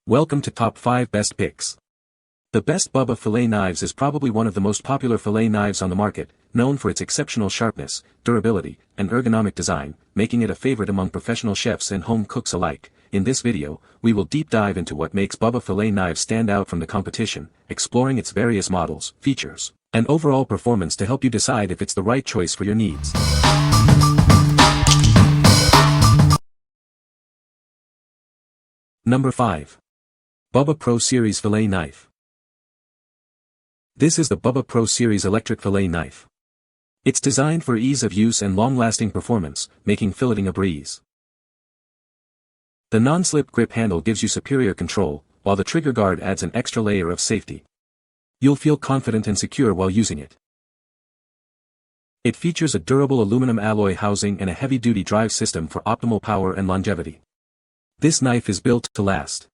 Welcome to Top 5 Best Picks. The Best Bubba Fillet Knives is probably one of the most popular fillet knives on the market, known for its exceptional sharpness, durability, and ergonomic design, making it a favorite among professional chefs and home cooks alike. In this video, we will deep dive into what makes Bubba Fillet Knives stand out from the competition, exploring its various models, features, and overall performance to help you decide if it's the right choice for your needs. Number 5. Bubba Pro Series Fillet Knife. This is the Bubba Pro Series electric fillet knife. It's designed for ease of use and long-lasting performance, making filleting a breeze. The non-slip grip handle gives you superior control, while the trigger guard adds an extra layer of safety. You'll feel confident and secure while using it. It features a durable aluminum alloy housing and a heavy-duty drive system for optimal power and longevity. This knife is built to last.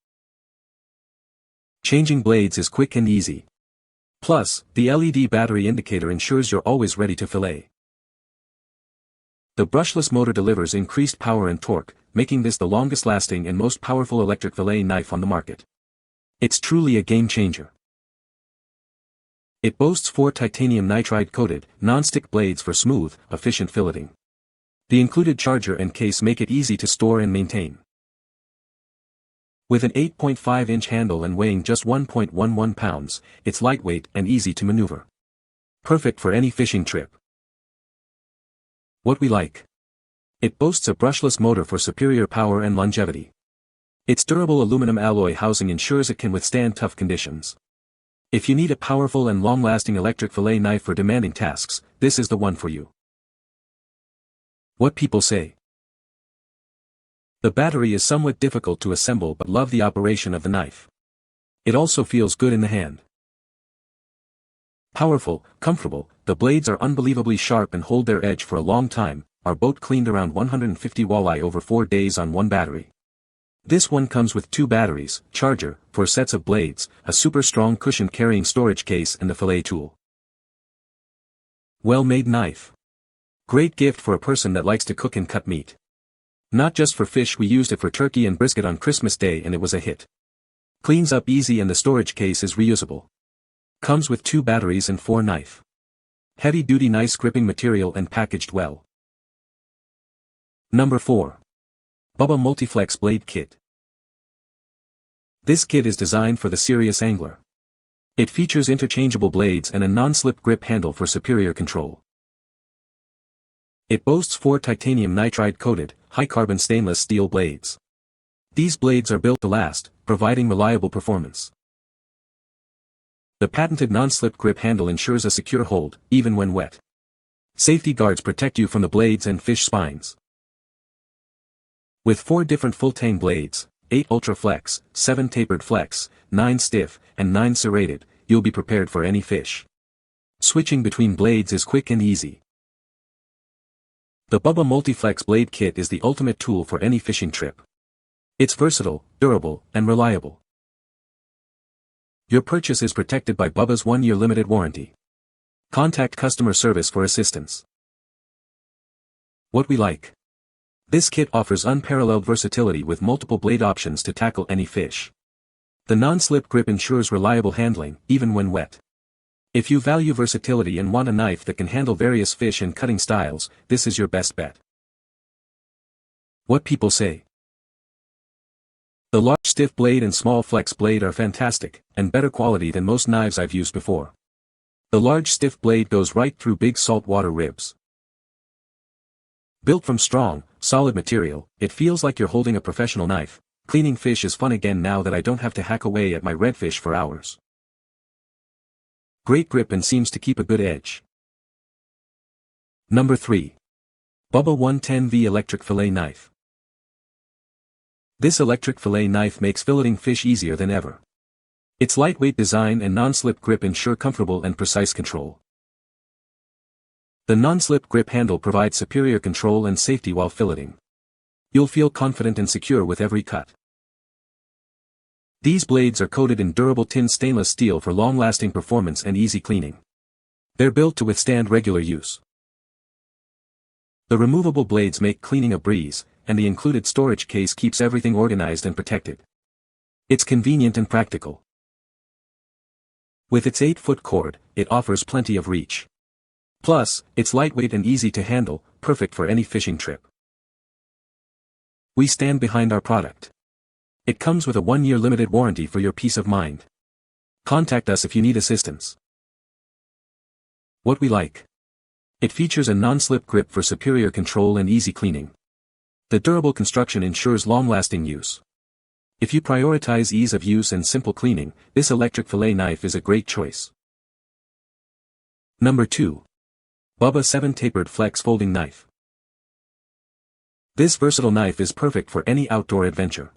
Changing blades is quick and easy. Plus, the LED battery indicator ensures you're always ready to fillet. The brushless motor delivers increased power and torque, making this the longest-lasting and most powerful electric fillet knife on the market. It's truly a game-changer. It boasts 4 titanium nitride-coated, non-stick blades for smooth, efficient filleting. The included charger and case make it easy to store and maintain. With an 8.5-inch handle and weighing just 1.11 pounds, it's lightweight and easy to maneuver. Perfect for any fishing trip. What we like. It boasts a brushless motor for superior power and longevity. Its durable aluminum alloy housing ensures it can withstand tough conditions. If you need a powerful and long-lasting electric fillet knife for demanding tasks, this is the one for you. What people say. The battery is somewhat difficult to assemble but love the operation of the knife. It also feels good in the hand. Powerful, comfortable, the blades are unbelievably sharp and hold their edge for a long time. Our boat cleaned around 150 walleye over 4 days on one battery. This one comes with 2 batteries, charger, 4 sets of blades, a super strong cushion carrying storage case and the fillet tool. Well-made knife. Great gift for a person that likes to cook and cut meat. Not just for fish, we used it for turkey and brisket on Christmas Day and it was a hit. Cleans up easy and the storage case is reusable. Comes with 2 batteries and 4 knife. Heavy-duty nice gripping material and packaged well. Number 4. Bubba Multi-Flex Blade Kit. This kit is designed for the serious angler. It features interchangeable blades and a non-slip grip handle for superior control. It boasts 4 titanium nitride-coated, high-carbon stainless steel blades. These blades are built to last, providing reliable performance. The patented non-slip grip handle ensures a secure hold, even when wet. Safety guards protect you from the blades and fish spines. With 4 different full-tang blades, 8 Ultra Flex, 7 Tapered Flex, 9 Stiff, and 9 Serrated, you'll be prepared for any fish. Switching between blades is quick and easy. The Bubba Multi-Flex Blade Kit is the ultimate tool for any fishing trip. It's versatile, durable, and reliable. Your purchase is protected by Bubba's 1-year limited warranty. Contact customer service for assistance. What we like. This kit offers unparalleled versatility with multiple blade options to tackle any fish. The non-slip grip ensures reliable handling, even when wet. If you value versatility and want a knife that can handle various fish and cutting styles, this is your best bet. What people say. The large stiff blade and small flex blade are fantastic, and better quality than most knives I've used before. The large stiff blade goes right through big saltwater ribs. Built from strong, solid material, it feels like you're holding a professional knife. Cleaning fish is fun again now that I don't have to hack away at my redfish for hours. Great grip and seems to keep a good edge. Number 3. Bubba 110V Electric Fillet Knife. This electric fillet knife makes filleting fish easier than ever. Its lightweight design and non-slip grip ensure comfortable and precise control. The non-slip grip handle provides superior control and safety while filleting. You'll feel confident and secure with every cut. These blades are coated in durable tin stainless steel for long-lasting performance and easy cleaning. They're built to withstand regular use. The removable blades make cleaning a breeze, and the included storage case keeps everything organized and protected. It's convenient and practical. With its 8-foot cord, it offers plenty of reach. Plus, it's lightweight and easy to handle, perfect for any fishing trip. We stand behind our product. It comes with a 1-year limited warranty for your peace of mind. Contact us if you need assistance. What we like. It features a non-slip grip for superior control and easy cleaning. The durable construction ensures long-lasting use. If you prioritize ease of use and simple cleaning, this electric fillet knife is a great choice. Number 2. Bubba 7 Tapered Flex Folding Knife. This versatile knife is perfect for any outdoor adventure.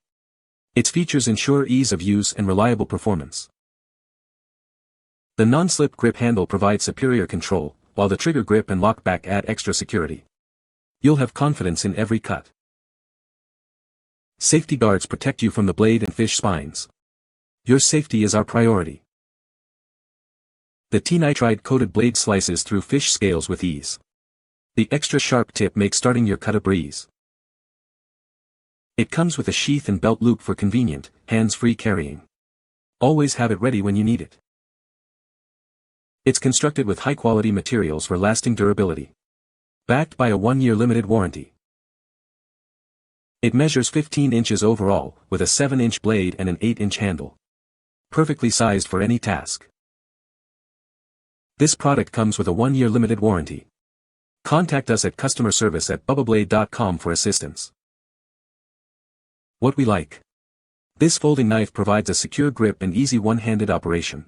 Its features ensure ease of use and reliable performance. The non-slip grip handle provides superior control, while the trigger grip and lockback add extra security. You'll have confidence in every cut. Safety guards protect you from the blade and fish spines. Your safety is our priority. The T-nitride coated blade slices through fish scales with ease. The extra sharp tip makes starting your cut a breeze. It comes with a sheath and belt loop for convenient, hands-free carrying. Always have it ready when you need it. It's constructed with high-quality materials for lasting durability. Backed by a 1-year limited warranty. It measures 15 inches overall, with a 7-inch blade and an 8-inch handle. Perfectly sized for any task. This product comes with a 1-year limited warranty. Contact us at customer service at bubbablade.com for assistance. What we like. This folding knife provides a secure grip and easy one-handed operation.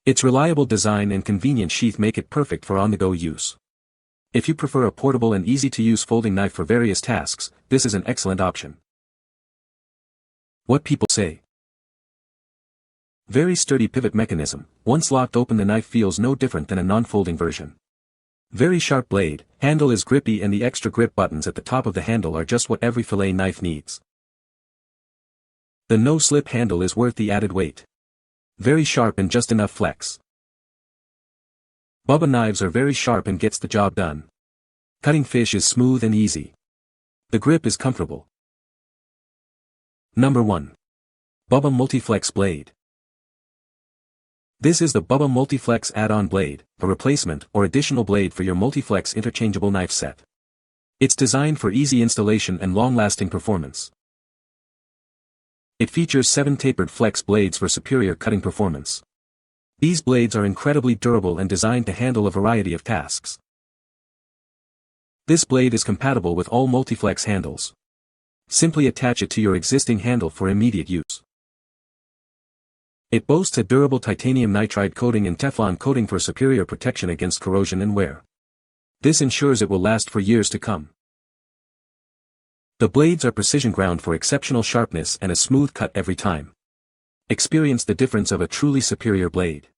Its reliable design and convenient sheath make it perfect for on-the-go use. If you prefer a portable and easy-to-use folding knife for various tasks, this is an excellent option. What people say. Very sturdy pivot mechanism. Once locked open, the knife feels no different than a non-folding version. Very sharp blade, handle is grippy, and the extra grip buttons at the top of the handle are just what every fillet knife needs. The no-slip handle is worth the added weight. Very sharp and just enough flex. Bubba knives are very sharp and gets the job done. Cutting fish is smooth and easy. The grip is comfortable. Number 1. Bubba Multiflex Blade. This is the Bubba Multiflex add-on blade, a replacement or additional blade for your Multiflex interchangeable knife set. It's designed for easy installation and long-lasting performance. It features 7 tapered flex blades for superior cutting performance. These blades are incredibly durable and designed to handle a variety of tasks. This blade is compatible with all Multiflex handles. Simply attach it to your existing handle for immediate use. It boasts a durable titanium nitride coating and Teflon coating for superior protection against corrosion and wear. This ensures it will last for years to come. The blades are precision ground for exceptional sharpness and a smooth cut every time. Experience the difference of a truly superior blade.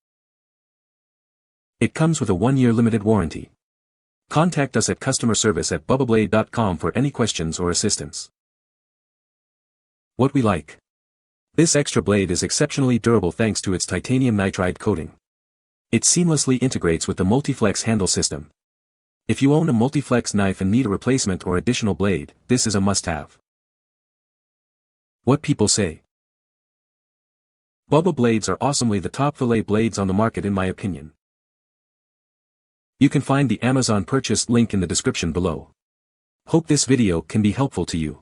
It comes with a 1-year limited warranty. Contact us at customer service at bubbablade.com for any questions or assistance. What we like. This extra blade is exceptionally durable thanks to its titanium nitride coating. It seamlessly integrates with the Multiflex handle system. If you own a Multiflex knife and need a replacement or additional blade, this is a must-have. What people say. Bubba blades are awesomely the top fillet blades on the market in my opinion. You can find the Amazon purchase link in the description below. Hope this video can be helpful to you.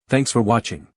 Thanks for watching.